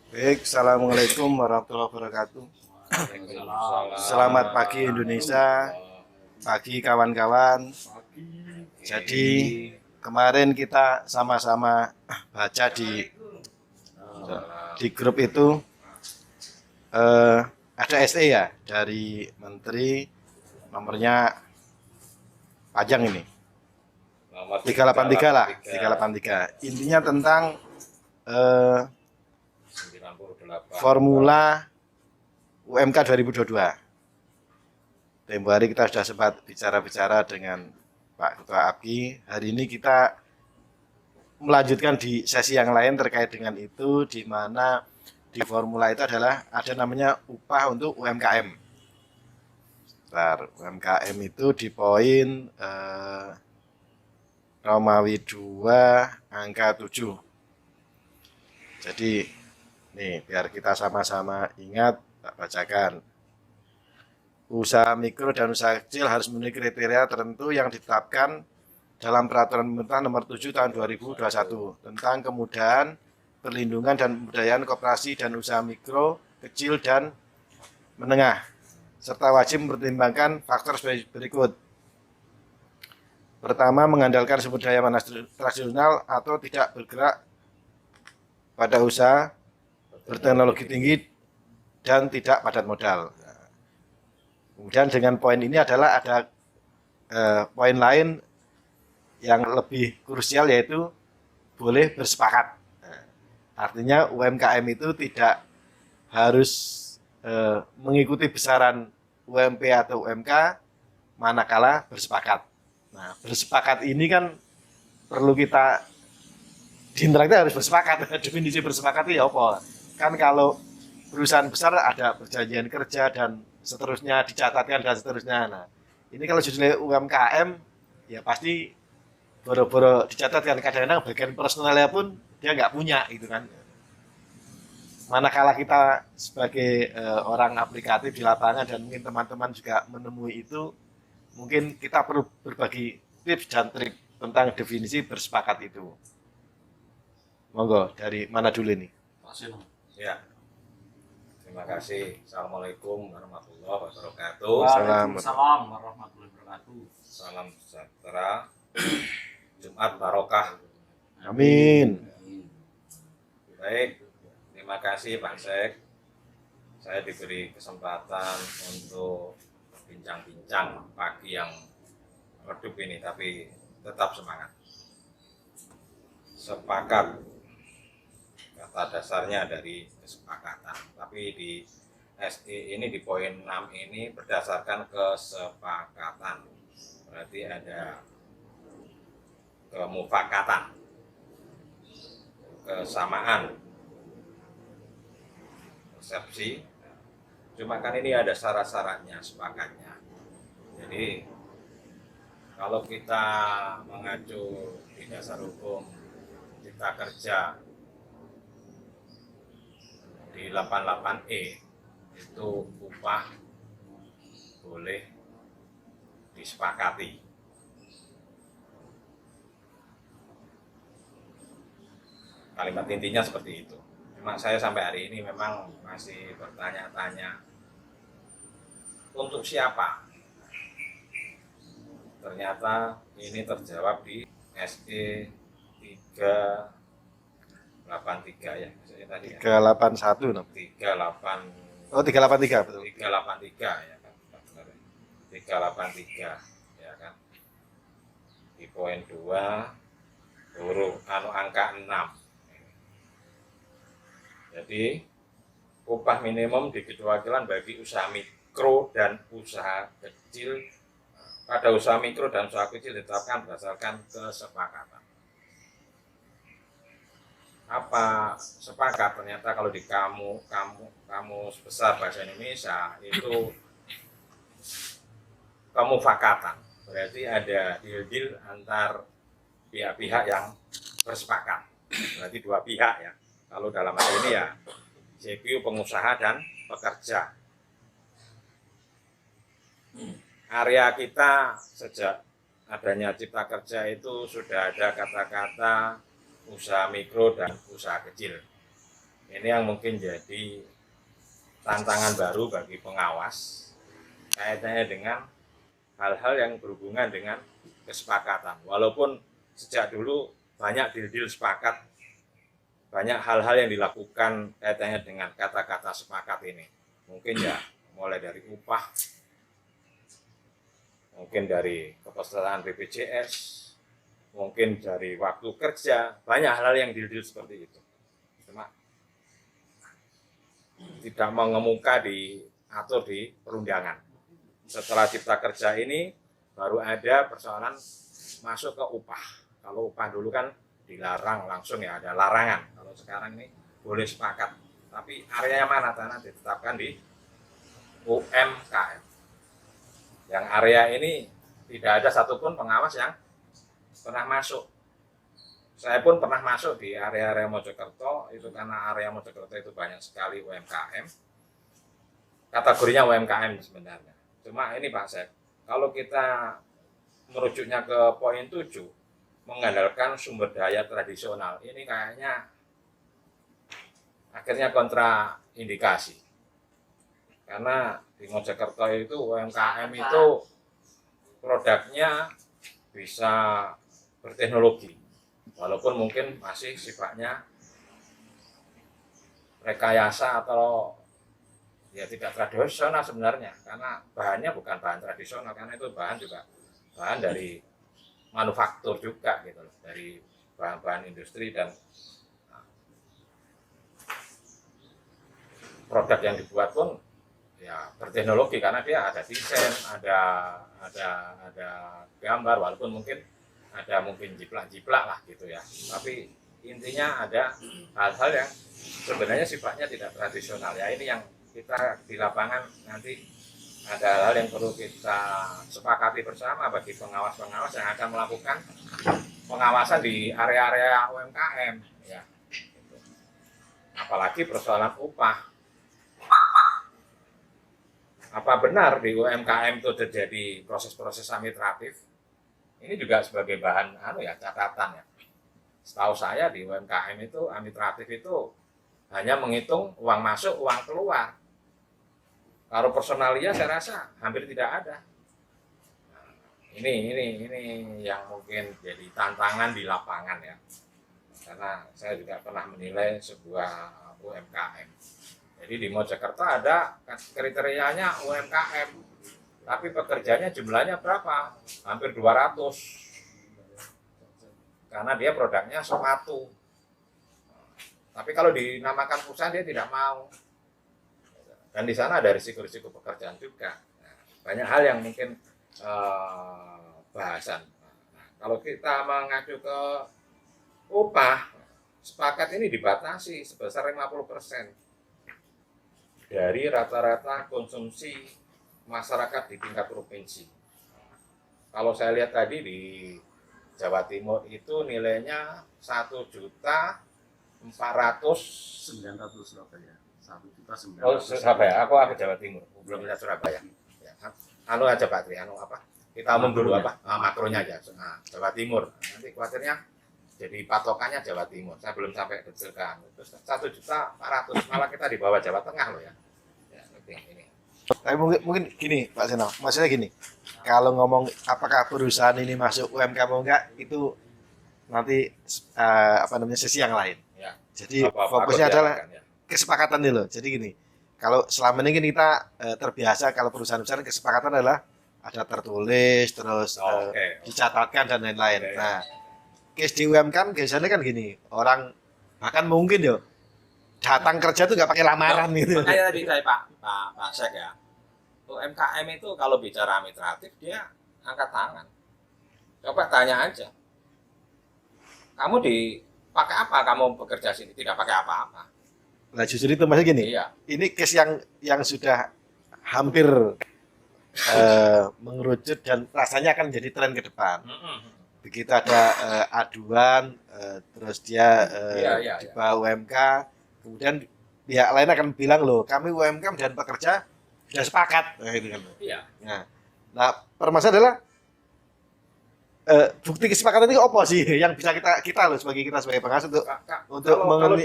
Baik, Assalamualaikum warahmatullahi wabarakatuh. Selamat pagi Indonesia, pagi kawan-kawan. Jadi kemarin kita sama-sama baca di grup itu ada SE ya dari Menteri, nomornya panjang ini, 383 lah, 383. Intinya tentang formula UMK 2022. Tempo hari kita sudah sempat bicara-bicara dengan Pak Ketua APKI. Hari ini kita melanjutkan di sesi yang lain terkait dengan itu, di mana di formula itu adalah ada namanya upah untuk UMKM. UMKM itu di poin Romawi 2 angka 7. Jadi nih, biar kita sama-sama ingat, tak bacakan. Usaha mikro dan usaha kecil harus memenuhi kriteria tertentu yang ditetapkan dalam Peraturan Pemerintah Nomor 7 Tahun 2021 tentang kemudahan, perlindungan dan pemberdayaan koperasi dan usaha mikro, kecil dan menengah, serta wajib mempertimbangkan faktor berikut. Pertama, mengandalkan sumber daya tradisional atau tidak bergerak pada usaha berteknologi tinggi dan tidak padat modal. Kemudian dengan poin ini adalah ada poin lain yang lebih krusial, yaitu boleh bersepakat. Artinya UMKM itu tidak harus mengikuti besaran UMP atau UMK manakala bersepakat. Nah, bersepakat ini kan perlu kita di interaktif harus bersepakat. Definisi bersepakat itu ya apa? Kan kalau perusahaan besar ada perjanjian kerja dan seterusnya, dicatatkan dan seterusnya. Nah, ini kalau judulnya UMKM ya pasti boro-boro dicatatkan. Kadang-kadang bagian personalnya pun dia nggak punya gitu kan. Manakala kita sebagai orang aplikatif di lapangan dan mungkin teman-teman juga menemui itu, mungkin kita perlu berbagi tips dan trik tentang definisi bersepakat itu. Monggo, dari mana dulu ini? Ya, terima kasih. Assalamualaikum warahmatullahi wabarakatuh. Waalaikumsalam warahmatullahi wabarakatuh. Salam sejahtera, Jumat barokah. Amin. Baik, terima kasih Pak Sek. Saya diberi kesempatan untuk bincang-bincang pagi yang redup ini, tapi tetap semangat. Sepakat, kata dasarnya dari kesepakatan, tapi di SE ini di poin 6 ini berdasarkan kesepakatan, berarti ada kemufakatan, kesamaan persepsi. Cuma kan ini ada syarat-syaratnya sepakatnya. Jadi kalau kita mengacu di dasar hukum Cipta Kerja di 88E itu upah boleh disepakati. Kalimat intinya seperti itu. Cuma saya sampai hari ini memang masih bertanya-tanya, untuk siapa? Ternyata ini terjawab di SE 383 ya. Maksudnya tadi 381 no? 38 Oh, 383 betul. 383 ya kan. 383 ya kan. Di poin 2 huruf angka 6. Jadi upah minimum di kecualian bagi usaha mikro dan usaha kecil. Pada usaha mikro dan usaha kecil ditetapkan berdasarkan kesepakatan. Apa sepakat? Ternyata kalau di kamus besar bahasa Indonesia itu kemufakatan, berarti ada deal antar pihak-pihak yang bersepakat, berarti dua pihak ya. Kalau dalam hal ini ya CPU pengusaha dan pekerja. Area kita sejak adanya Cipta Kerja itu sudah ada kata-kata usaha mikro dan usaha kecil. Ini yang mungkin jadi tantangan baru bagi pengawas kaitannya dengan hal-hal yang berhubungan dengan kesepakatan. Walaupun sejak dulu banyak deal-deal sepakat, banyak hal-hal yang dilakukan kaitannya dengan kata-kata sepakat ini. Mungkin ya mulai dari upah, mungkin dari kepesertaan BPJS, mungkin dari waktu kerja, banyak hal yang deal-deal seperti itu. Cuma tidak mengemuka diatur di perundangan. Setelah Cipta Kerja ini baru ada persoalan masuk ke upah. Kalau upah dulu kan dilarang langsung ya, ada larangan. Kalau sekarang ini boleh sepakat. Tapi area mana tanah ditetapkan di UMKM. Yang area ini tidak ada satupun pengawas yang pernah masuk. Saya pun pernah masuk di area-area Mojokerto, itu karena area Mojokerto itu banyak sekali UMKM. Kategorinya UMKM sebenarnya. Cuma ini Pak Sek, kalau kita merujuknya ke poin 7, mengandalkan sumber daya tradisional, ini kayaknya akhirnya kontraindikasi. Karena di Mojokerto itu UMKM itu produknya bisa berteknologi, walaupun mungkin masih sifatnya rekayasa atau ya tidak tradisional sebenarnya, karena bahannya bukan bahan tradisional, karena itu bahan juga bahan dari manufaktur juga gitu loh, dari bahan-bahan industri dan produk yang dibuat pun ya berteknologi karena dia ada desain, ada gambar, walaupun mungkin ada mungkin jiplak-jiplak lah gitu ya. Tapi intinya ada hal-hal yang sebenarnya sifatnya tidak tradisional ya. Ini yang kita di lapangan nanti ada hal-hal yang perlu kita sepakati bersama bagi pengawas-pengawas yang akan melakukan pengawasan di area-area UMKM ya. Apalagi persoalan upah. Apa benar di UMKM itu terjadi proses-proses administratif? Ini juga sebagai bahan catatan ya. Setahu saya di UMKM itu administratif itu hanya menghitung uang masuk, uang keluar. Kalau personalia saya rasa hampir tidak ada. Nah, ini yang mungkin jadi tantangan di lapangan ya. Karena saya juga pernah menilai sebuah UMKM. Jadi di Mojokerto ada kriterianya UMKM, tapi pekerjanya jumlahnya berapa? Hampir 200. Karena dia produknya sepatu. Tapi kalau dinamakan perusahaan dia tidak mau. Dan di sana ada risiko-risiko pekerjaan juga. Nah, banyak hal yang mungkin bahasan. Nah, kalau kita mengacu ke upah, sepakat ini dibatasi sebesar 50% dari rata-rata konsumsi masyarakat di tingkat provinsi. Kalau saya lihat tadi di Jawa Timur itu nilainya 1.400.900. Surabaya. 1.900.000. Oh, Surabaya. Aku Jawa Timur. Belum lihat Surabaya. Ya. Anu aja Pak Tri, apa? Kita umum dulu apa? Makronya aja. Nah, Jawa Timur. Nanti khawatirnya jadi patokannya Jawa Timur. Saya belum sampai detail kan. Terus 1.400.000 malah kita di bawah Jawa Tengah loh ya. Ya, ini. Tapi mungkin gini Pak Seno, maksudnya gini, kalau ngomong apakah perusahaan ini masuk UMKM atau enggak, itu nanti sesi yang lain. Ya. Jadi fokusnya adalah kesepakatan nih loh. Jadi gini, kalau selama ini kan kita terbiasa kalau perusahaan besar kesepakatan adalah ada tertulis, terus dicatatkan dan lain-lain. Nah, case di UMKM biasanya kan gini, orang bahkan mungkin yo datang kerja tuh nggak pakai lamaran gitu. Makanya tadi saya Pak Sek ya, UMKM itu kalau bicara administratif dia angkat tangan. Coba tanya aja, kamu dipakai apa? Kamu bekerja sini tidak pakai apa-apa. Nah justru itu maksudnya gini, Iya. Ini case yang sudah hampir mengerucut dan rasanya akan jadi tren ke depan. Begitu ada aduan, terus dia di bawah UMK, kemudian pihak lain akan bilang loh, kami UMK dan pekerja sudah sepakat, gitu kan. Iya. Nah, permasalahan adalah bukti kesepakatan ini apa sih yang bisa kita loh sebagai pengawas untuk kalau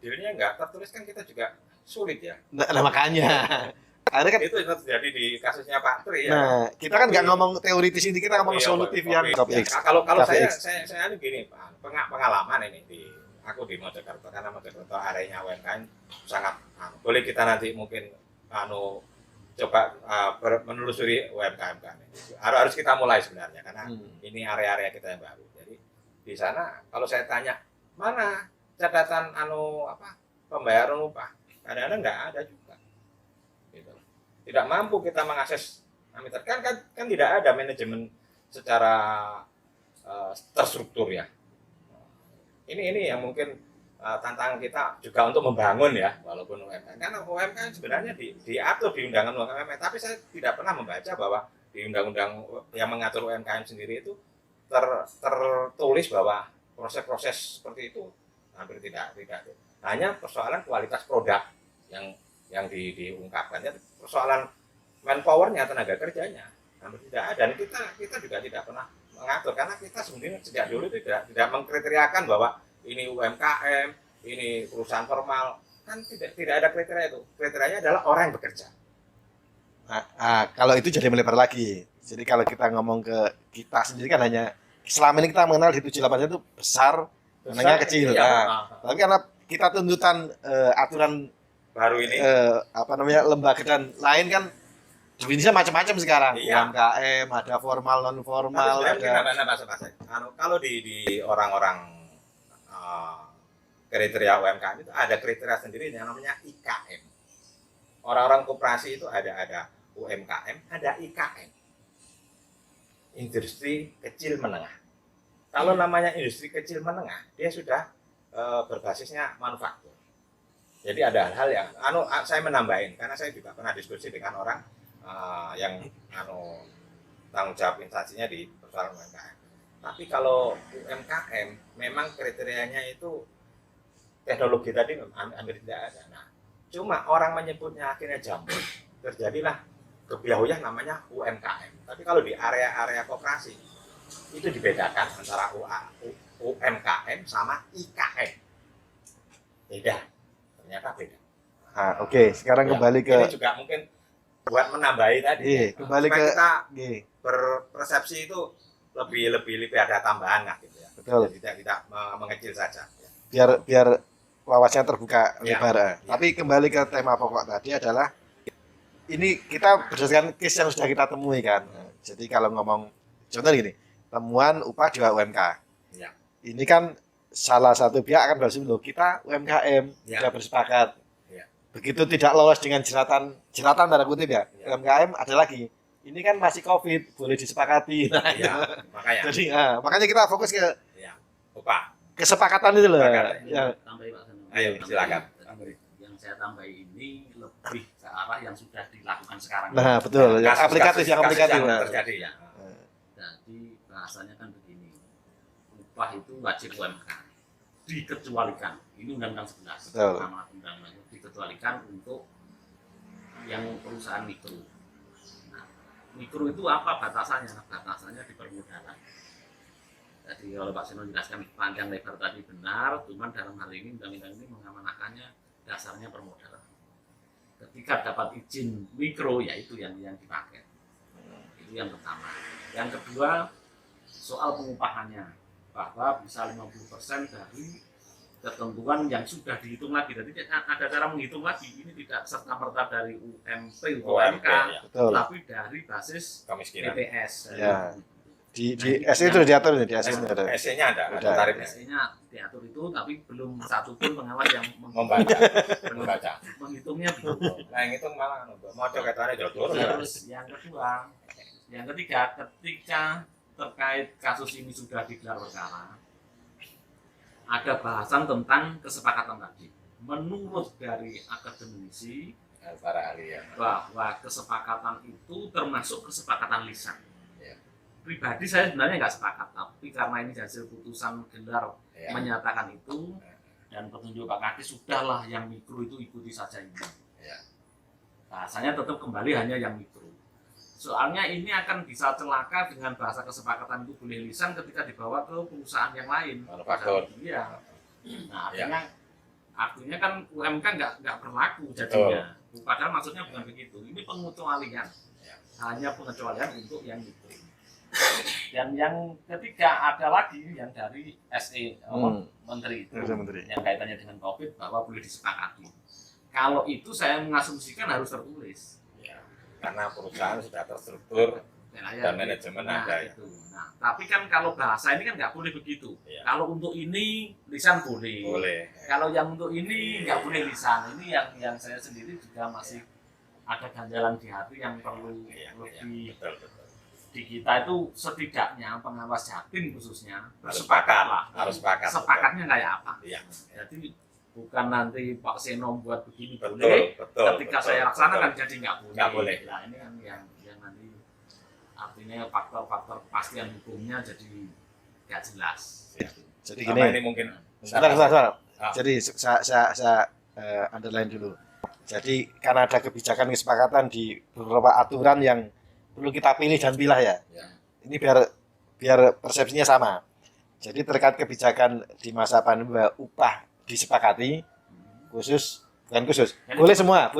dealnya nggak tertulis kan kita juga sulit ya. Nah, makanya. Akhirnya kan Itu terjadi di kasusnya Pak Tri ya. nah, kita kan nggak ngomong teoritis ini, kita ngomong Iya, solutif Pak. yang Oke. KPX. Ya, kalau KPX. saya ini gini Pak, pengalaman ini aku di Mojokerto, karena Mojokerto areanya UMKM sangat boleh kita nanti mungkin coba menelusuri UMKM kan. Harus kita mulai sebenarnya karena ini area-area kita yang baru. Jadi di sana kalau saya tanya mana catatan pembayaran upah, kadang-kadang nggak ada juga. Gitu. Tidak mampu kita mengakses Amiter kan tidak ada manajemen secara terstruktur ya. Ini yang mungkin tantangan kita juga untuk membangun ya, walaupun UMKM. Karena UMKM sebenarnya diatur di Undangan UMKM, tapi saya tidak pernah membaca bahwa di undang-undang yang mengatur UMKM sendiri itu tertulis bahwa proses-proses seperti itu hampir tidak. Hanya persoalan kualitas produk yang diungkapkan, persoalan manpowernya, tenaga kerjanya hampir tidak ada. Dan kita juga tidak pernah mengatur karena kita sebenarnya sejak dulu tidak mengkriteriakan bahwa ini UMKM, ini perusahaan formal, kan tidak ada kriteria itu. Kriterianya adalah orang yang bekerja. Kalau itu jadi melebar lagi. Jadi kalau kita ngomong ke kita sendiri kan hanya selama ini kita mengenal di 78 itu besar, menengah kecil. Iya, Tapi karena kita tuntutan aturan baru ini lembaga dan lain kan definisinya macam-macam sekarang. Iya. UMKM, ada formal, non formal, ada. Kalau di orang-orang kriteria UMKM itu ada kriteria sendiri yang namanya IKM. Orang-orang koperasi itu ada UMKM, ada IKM. Industri kecil menengah. Kalau namanya industri kecil menengah, dia sudah berbasisnya manufaktur. Jadi ada hal-hal yang saya menambahin karena saya juga pernah diskusi dengan orang yang tanggung jawab instansinya di persoalan UMKM. Tapi kalau UMKM memang kriterianya itu teknologi tadi hampir tidak ada. Nah, cuma orang menyebutnya akhirnya jambul. Terjadilah kebiahuyan namanya UMKM. Tapi kalau di area-area koperasi itu dibedakan antara UMKM sama IKM. Beda. Ternyata beda. Oke. Sekarang kembali ke ini juga mungkin buat menambahi tadi. Kembali ke kita berpersepsi itu lebih ada tambahan lah gitu ya. Betul. Jadi tidak mengecil saja. Biar wawasannya terbuka lebar. Ya. Tapi kembali ke tema pokok tadi adalah ini kita berdasarkan case yang sudah kita temui kan. Jadi kalau ngomong contoh gini, temuan upah 2 UMK. Ya. Ini kan salah satu pihak akan berhasil loh kita UMKM sudah bersepakat. Ya. Begitu tidak lolos dengan jeratan tanda kutip ya. UMKM ada lagi. Ini kan masih COVID, boleh disepakati. Nah, makanya. Jadi makanya kita fokus ke upah. Kesepakatan itu loh. Ya. Tambahin Pak Seno. Ayo silakan. Yang saya tambahin ini lebih ke arah yang sudah dilakukan sekarang. Nah, betul. Yang aplikatif. Terjadi ya. Jadi bahasanya kan begini. Upah itu wajib UMK. Dikecualikan. Ini Undang-Undang 11. Betul. Amanat undang-undang itu dikecualikan untuk yang perusahaan mikro. Nah, mikro itu apa batasannya? Batasannya di permodalan. Jadi kalau Pak Seno jelaskan panjang lebar tadi benar, cuman dalam hal ini undang-undang ini mengamanahkannya dasarnya permodalan. Ketika dapat izin mikro, ya itu yang dipakai. Itu yang pertama. Yang kedua, soal pengupahannya, bahwa bisa 50% dari ketentuan yang sudah dihitung lagi. Jadi ada cara menghitung lagi. Ini tidak serta-merta dari UMP atau UMK, tapi dari basis kemiskinan. BPS. Ya. Di SE itu diatur nih, di SE itu ada. SE-nya ada tarif SE-nya diatur itu, tapi belum satu pun pengawas yang membaca. Menghitungnya belum. Nah, yang itu malah mau katanya jodoh. Terus yang ketiga, ketika terkait kasus ini sudah digelar perkara, ada bahasan tentang kesepakatan tadi. Menurut dari akademisi para ahli ya, bahwa kesepakatan itu termasuk kesepakatan lisan. Pribadi saya sebenarnya nggak sepakat, tapi karena ini hasil putusan gelar menyatakan itu dan petunjuk Pak Kadis, sudahlah yang mikro itu ikuti saja ini. Bahasanya tetap kembali hanya yang mikro. Soalnya ini akan bisa celaka dengan bahasa kesepakatan itu boleh lisan ketika dibawa ke perusahaan yang lain. Manufaktur. Iya. Nah, artinya kan UMK nggak berlaku jadinya. Padahal maksudnya bukan begitu. Ini pengecualian, hanya pengecualian untuk yang itu. Dan yang ketiga ada lagi yang dari SE Menteri itu, yang kaitannya dengan COVID bahwa boleh disepakati. Kalau itu saya mengasumsikan harus tertulis. Ya, karena perusahaan sudah terstruktur dan manajemen ada ya. Itu. Nah, tapi kan kalau bahasa ini kan nggak boleh begitu. Ya. Kalau untuk ini lisan boleh. Boleh. Kalau yang untuk ini nggak boleh lisan. Ini yang saya sendiri juga masih ada ganjalan di hati yang perlu lebih. Betul. Di kita itu setidaknya pengawas Jatim khususnya Harus bersepakat lah. Harus sepakat. Sepakatnya kayak apa? Iya. Jadi bukan nanti Pak Seno buat begini Betul, boleh. betul. Ketika saya laksanakan jadi nggak boleh. Nggak boleh. Nah ini kan yang nanti artinya faktor-faktor kepastian hukumnya jadi nggak jelas. Jadi Sama gini, ini mungkin. sebentar. Ah. Jadi saya underline dulu. Jadi karena ada kebijakan kesepakatan di beberapa aturan yang perlu kita pilih dan pilah ya. Ya. Ini biar persepsinya sama. Jadi terkait kebijakan di masa pandemi bahwa upah disepakati bukan khusus. Boleh semua.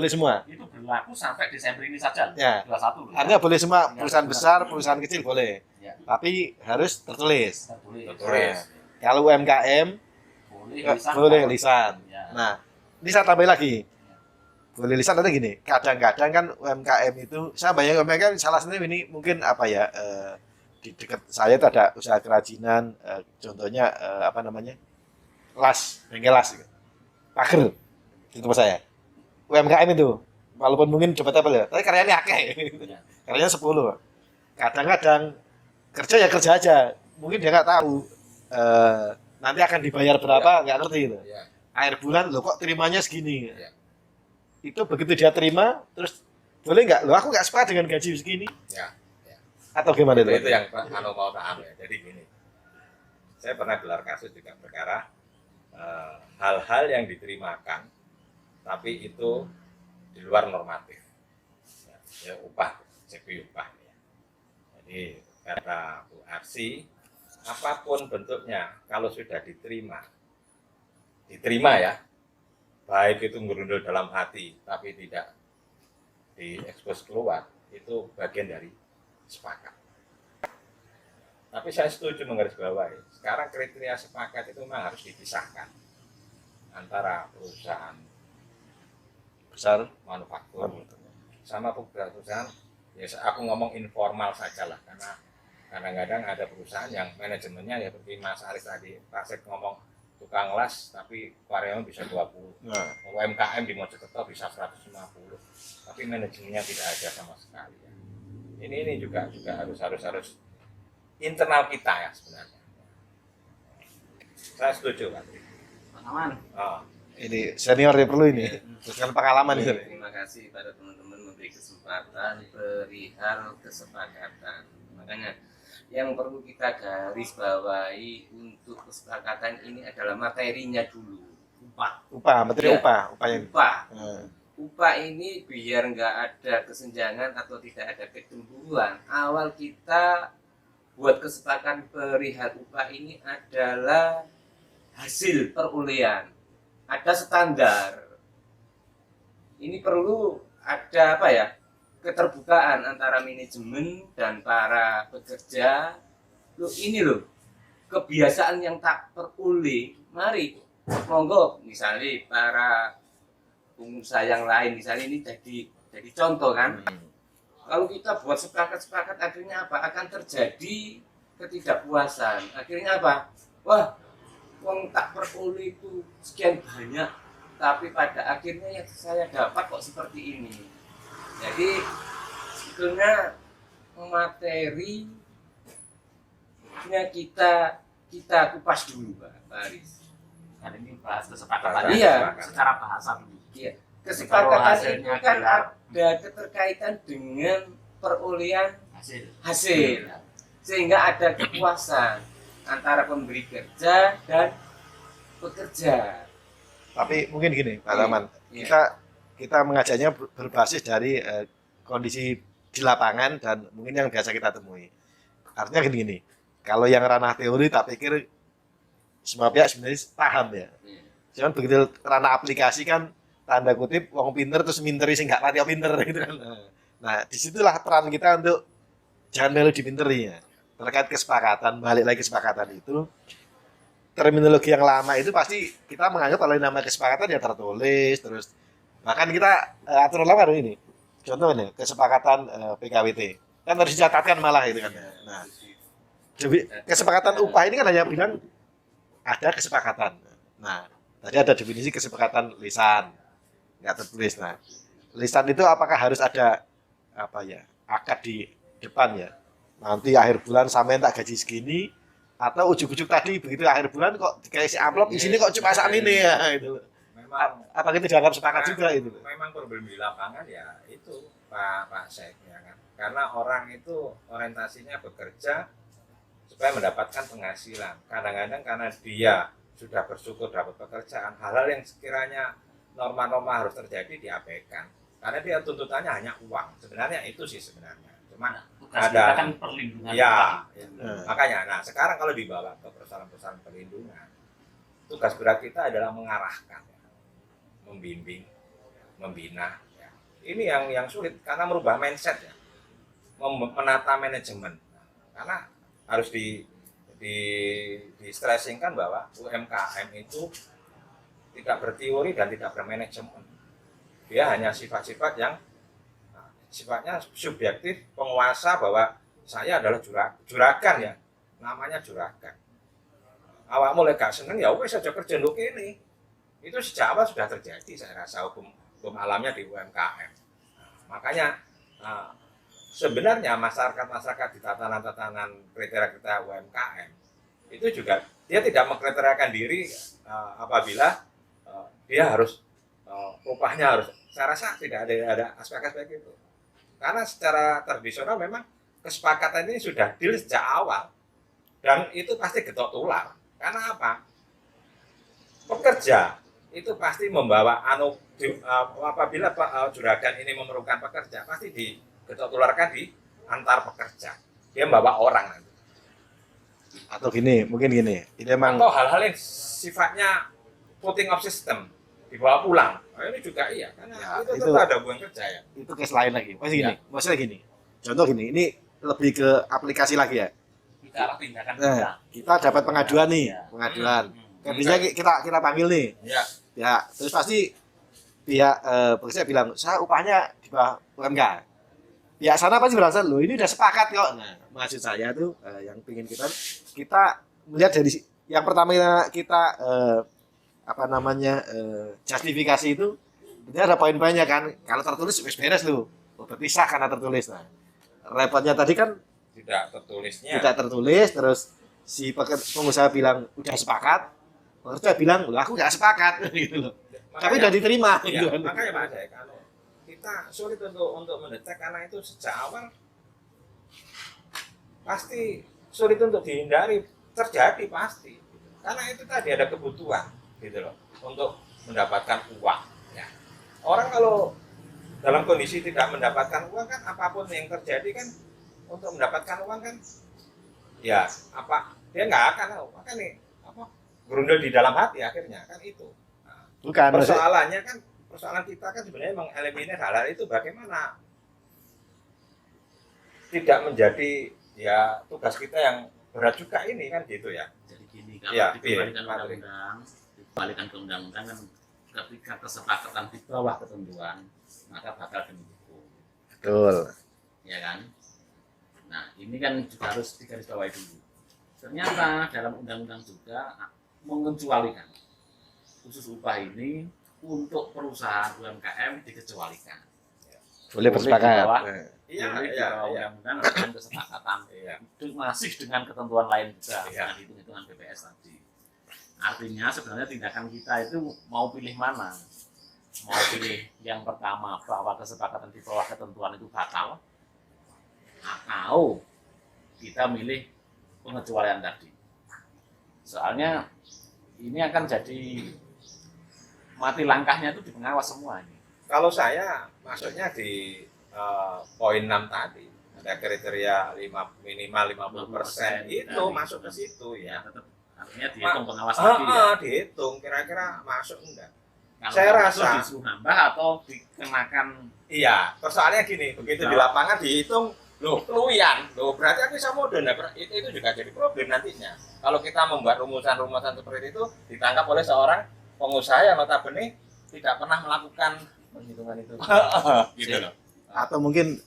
Itu berlaku sampai Desember ini saja. Ya. 21. Artinya boleh semua, perusahaan besar, perusahaan kecil boleh. Ya. Tapi harus tertulis. Tertulis. Kalau UMKM boleh lisan. Ya. Nah, ini saya tambah lagi. Boleh lisan atau gini. Kadang-kadang kan UMKM itu, saya bayangin UMKM salah satunya ini mungkin apa ya, di dekat saya itu ada usaha kerajinan, contohnya bengkel las, pager di tempat saya. UMKM itu, walaupun mungkin coba ya, tapi karyanya akeh, karyanya 10. Kadang-kadang kerja aja, mungkin dia nggak tahu nanti akan dibayar berapa, nggak ngerti gitu. Akhir bulan, loh kok terimanya segini. Itu begitu dia terima, terus boleh nggak? Loh aku nggak suka dengan gaji segini. Ya. Atau gimana Itu yang mau paham ya. Jadi gini, saya pernah gelar kasus juga perkara hal-hal yang diterimakan, tapi itu di luar normatif. Ya upah, CP upah. Ya. Jadi kata Bu Arsi, apapun bentuknya, kalau sudah diterima ya, baik itu ngerundul dalam hati, tapi tidak diekspos keluar, itu bagian dari sepakat. Tapi saya setuju menggarisbawahi, sekarang kriteria sepakat itu memang harus dipisahkan antara perusahaan besar manufaktur sama perusahaan, ya aku ngomong informal saja lah, karena kadang-kadang ada perusahaan yang manajemennya ya seperti Mas Aris tadi, Pak Sek ngomong tukang las tapi karyawan bisa 20. Nah. UMKM di Mojokerto bisa 150. Tapi manajemennya tidak ada sama sekali ya. Ini juga harus internal kita ya sebenarnya. Saya setuju Pak. Pak Aman. Oh. Ini senior ya perlu ini. Dengan pengalaman itu. Terima kasih pada teman-teman memberi kesempatan perihal kesepakatan. Makanya yang perlu kita garis bawahi untuk kesepakatan ini adalah materinya dulu. Materi Ya. upah yang. Upah ini biar nggak ada kesenjangan atau tidak ada kecemburuan. Awal kita buat kesepakatan perihal upah ini adalah hasil perolehan. Ada standar. Ini perlu ada keterbukaan antara manajemen dan para pekerja. Ini kebiasaan yang tak peroleh. Mari monggo misalnya para pengusaha yang lain, misalnya ini jadi contoh kan. Kalau kita buat sepakat akhirnya apa? Akan terjadi ketidakpuasan. Akhirnya apa? Wah, uang tak peroleh itu sekian banyak, tapi pada akhirnya yang saya dapat kok seperti ini. Jadi sebetulnya materinya kita kupas dulu Pak Aris. Kan ini bahas kesepakatan. Iya. Secara bahasa dulu. Iya. Kesepakatan itu kan ada keterkaitan dengan perolehan hasil. Sehingga ada kepuasan antara pemberi kerja dan pekerja. Tapi mungkin gini, Pak Taman. Kita mengajarnya berbasis dari kondisi di lapangan dan mungkin yang biasa kita temui. Artinya gini, kalau yang ranah teori tak pikir semua pihak sebenarnya paham ya. Cuman begitu ranah aplikasi kan tanda kutip wong pinter terus minteri sing gak pati pinter gitu kan. Nah, disitulah peran kita untuk jangan melu dipinteri ya. Terkait kesepakatan, balik lagi kesepakatan itu terminologi yang lama itu pasti kita menganggap kalau nama kesepakatan ya tertulis terus bahkan kita aturan lama ini contohnya kesepakatan PKWT kan harus dicatatkan malah itu kan. Nah, jadi kesepakatan upah ini kan hanya bilang ada kesepakatan. Nah, tadi ada definisi kesepakatan lisan nggak tertulis. Nah, lisan itu apakah harus ada apa ya akad di depan ya? Nanti akhir bulan sampai tak gaji segini atau ujuk-ujuk tadi begitu akhir bulan kok dikasih amplop isinya kok cuma saat ini ya itu. Memang Apa itu dianggap sepakat juga itu? memang problem di lapangan ya itu Pak Syekh ya kan. Karena orang itu orientasinya bekerja supaya mendapatkan penghasilan. Kadang-kadang karena dia sudah bersyukur dapat pekerjaan, hal-hal yang sekiranya norma-norma harus terjadi diabaikan. Karena dia tuntutannya hanya uang. Sebenarnya itu sih sebenarnya. Cuman Tugas ada kita kan perlindungan ya, upah. makanya. Nah sekarang kalau dibawa ke perusahaan-perusahaan perlindungan, tugas berat kita adalah mengarahkan, membimbing, membina. Ya. Ini yang sulit karena merubah mindset ya, menata manajemen. Karena harus di stressingkan bahwa UMKM itu tidak berteori dan tidak bermanajemen. Dia hanya sifat-sifat yang sifatnya subjektif, penguasa bahwa saya adalah juragan ya, namanya juragan. Awak mulai gak seneng ya wes aja kerja nduk ini. Itu sejak awal sudah terjadi saya rasa hukum alamnya di UMKM. Makanya sebenarnya masyarakat di tatanan kriteria UMKM itu juga dia tidak mengkriteriakan diri apabila dia harus upahnya harus. Saya rasa tidak ada aspek-aspek itu. Karena secara tradisional memang kesepakatan ini sudah deal sejak awal dan itu pasti getok tular. Karena apa? Pekerja itu pasti membawa apabila juragan ini memerlukan pekerja pasti digetok tularkan di antar pekerja. Dia membawa orang nanti. Atau gini, mungkin gini. Ini emang Atau hal-hal yang sifatnya putting of system dibawa pulang. Nah, ini juga iya karena Ya, itu itu- tetap ada hubungan kerja ya. itu case lain lagi. Maksudnya gini. Contoh gini, ini lebih ke aplikasi lagi ya. Ke arah tindakan kita. Nah, kita dapat pengaduan nih, Ya. pengaduan. Hmm. Kan biasanya kita panggil nih. Ya. Ya, terus pasti pihak pekerja bilang, "Saya upahnya di bawah UMK." Pihak sana pasti bilang, "Loh, ini udah sepakat kok." Nah, maksud saya tuh yang pingin kita melihat dari yang pertama kita justifikasi itu berarti ada poin-poinnya kan. Kalau tertulis wis beres lu. Oh, berarti sah karena tertulis. Nah, repotnya tadi kan Tidak tertulisnya. tidak tertulis terus si pengusaha bilang udah sepakat, pekerja bilang loh aku nggak sepakat gitu loh. Tapi udah diterima gitu ya, kan. makanya Pak Syekh, kalau kita sulit untuk mendetek karena itu sejak awal pasti sulit untuk dihindari terjadi pasti karena itu tadi ada kebutuhan gitu loh untuk mendapatkan uang ya. Orang kalau dalam kondisi tidak mendapatkan uang kan apapun yang terjadi kan untuk mendapatkan uang kan ya apa dia nggak akan gerundel di dalam hati akhirnya kan itu. Nah, Bukan maksudnya persoalan kita kan sebenarnya mengeliminir hal-hal itu bagaimana tidak menjadi ya tugas kita yang berat juga ini kan gitu ya. Jadi gini, kalau Ya, dikembalikan iya, ke undang-undang kan ketika kesepakatan di bawah ketentuan maka bakal didukung, betul. ya kan? Nah ini kan juga harus digarisbawahi dulu. Ternyata dalam undang-undang juga mengecualikan khusus upah ini untuk perusahaan UMKM dikecualikan. Boleh bersepakat. di bawah- Nah, Iya, Boleh di iya, bawah iya. undang-undang dengan kesepakatan. Iya. Itu masih dengan ketentuan lain juga, Iya. dengan hitung-hitungan BPS tadi. Artinya sebenarnya tindakan kita itu mau pilih mana? Mau pilih yang pertama bahwa kesepakatan di bawah ketentuan itu batal, atau kita milih pengecualian tadi. Soalnya ini akan jadi mati langkahnya itu di pengawas semua ini. Kalau saya maksudnya di poin 6 tadi ada kriteria minimal 50% itu Dari- masuk ke situ ya. Tetap Artinya dihitung pengawas tadi ya. Dihitung kira-kira masuk enggak. Kalau Saya nggak rasa masuk disuruh nambah atau dikenakan. Iya, persoalannya gini, begitu di lapangan dihitung, loh keluyan, loh berarti aku bisa modern. Nah, itu juga jadi problem nantinya. Kalau kita membuat rumusan-rumusan seperti itu ditangkap oleh seorang pengusaha yang notabene tidak pernah melakukan penghitungan itu. Gitu loh. Atau mungkin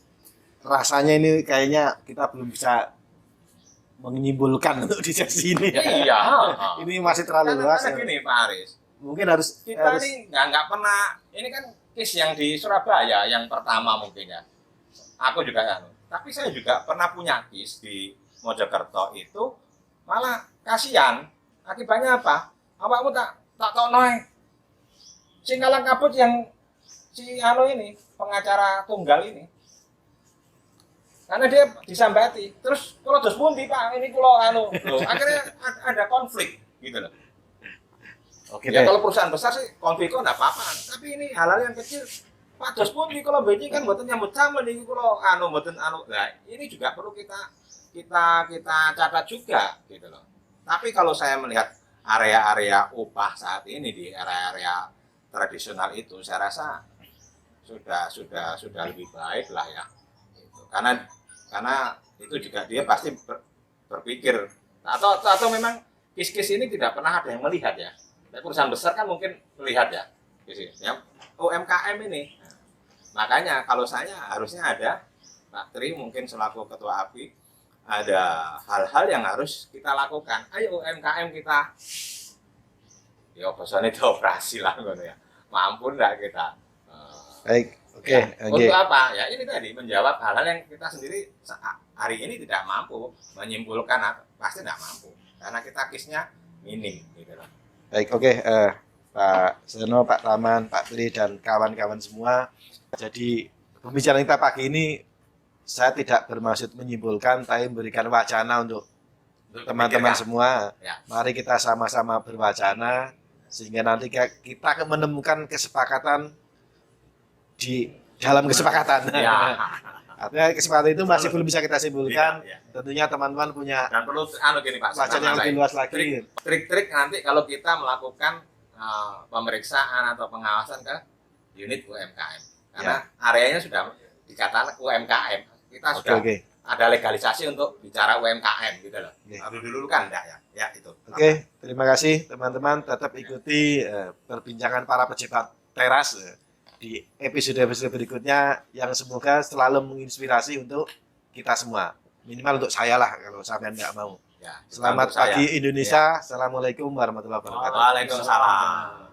rasanya ini kayaknya kita belum bisa menyimpulkan untuk di sesi ini ya. Iya. Ini masih terlalu luas. Karena gini Pak Aris, Mungkin harus kita ini nggak pernah, ini kan case yang di Surabaya yang pertama mungkin ya. Aku juga kan, tapi saya juga pernah punya case di Mojokerto itu, malah kasihan. Akibatnya apa? Awakmu tak tahu noy. Si ngalang kabut yang si ini pengacara tunggal ini. Karena dia disambati. Terus kalau dos pundi Pak, ini kalau loh, akhirnya ada konflik gitu loh. Oke Ya deh. kalau perusahaan besar sih konflik kok enggak apa-apa. Tapi ini hal-hal yang kecil Pak dos pundi kalau beji kan mboten nyambut sama nih kalau mboten Nah, ini juga perlu kita catat juga gitu loh. Tapi kalau saya melihat area-area upah saat ini di area-area tradisional itu saya rasa sudah lebih baik lah ya. Gitu. Karena itu juga dia pasti berpikir atau memang kis-kis ini tidak pernah ada yang melihat ya. Perusahaan besar kan mungkin melihat ya. Ya UMKM ini. Makanya kalau saya harusnya ada Pak Tri mungkin selaku ketua API ada hal-hal yang harus kita lakukan. Ayo UMKM kita ya bahasanya operasi lah gitu ya. Mampu enggak kita? Baik. Oke, Ya, oke. untuk apa? Ya ini tadi menjawab hal-hal yang kita sendiri hari ini tidak mampu menyimpulkan, pasti tidak mampu karena kita kisnya minim gitu loh. Baik, oke. Pak Seno, Pak Rahman, Pak Tri, dan kawan-kawan semua. Jadi, pembicaraan kita pagi ini, saya tidak bermaksud menyimpulkan, tapi memberikan wacana untuk teman-teman semua. Ya. Mari kita sama-sama berwacana, sehingga nanti kita menemukan kesepakatan di dalam kesepakatan. Ya. Artinya kesepakatan itu masih belum bisa kita simpulkan. Iya, iya. Tentunya teman-teman punya Dan perlu gini Pak, wacana yang lebih luas lagi. trik-trik nanti kalau kita melakukan pemeriksaan atau pengawasan ke unit UMKM. Karena areanya sudah dikatakan UMKM. Kita sudah Oke. ada legalisasi untuk bicara UMKM gitu loh. Oke. Dulu kan enggak ya. Ya itu. Oke, terima kasih teman-teman. Tetap ikuti perbincangan para pejabat teras di episode-episode berikutnya yang semoga selalu menginspirasi untuk kita semua. Minimal untuk saya lah kalau sampean nggak mau. Ya, Selamat untuk saya. pagi Indonesia. Assalamualaikum warahmatullahi wabarakatuh. Waalaikumsalam.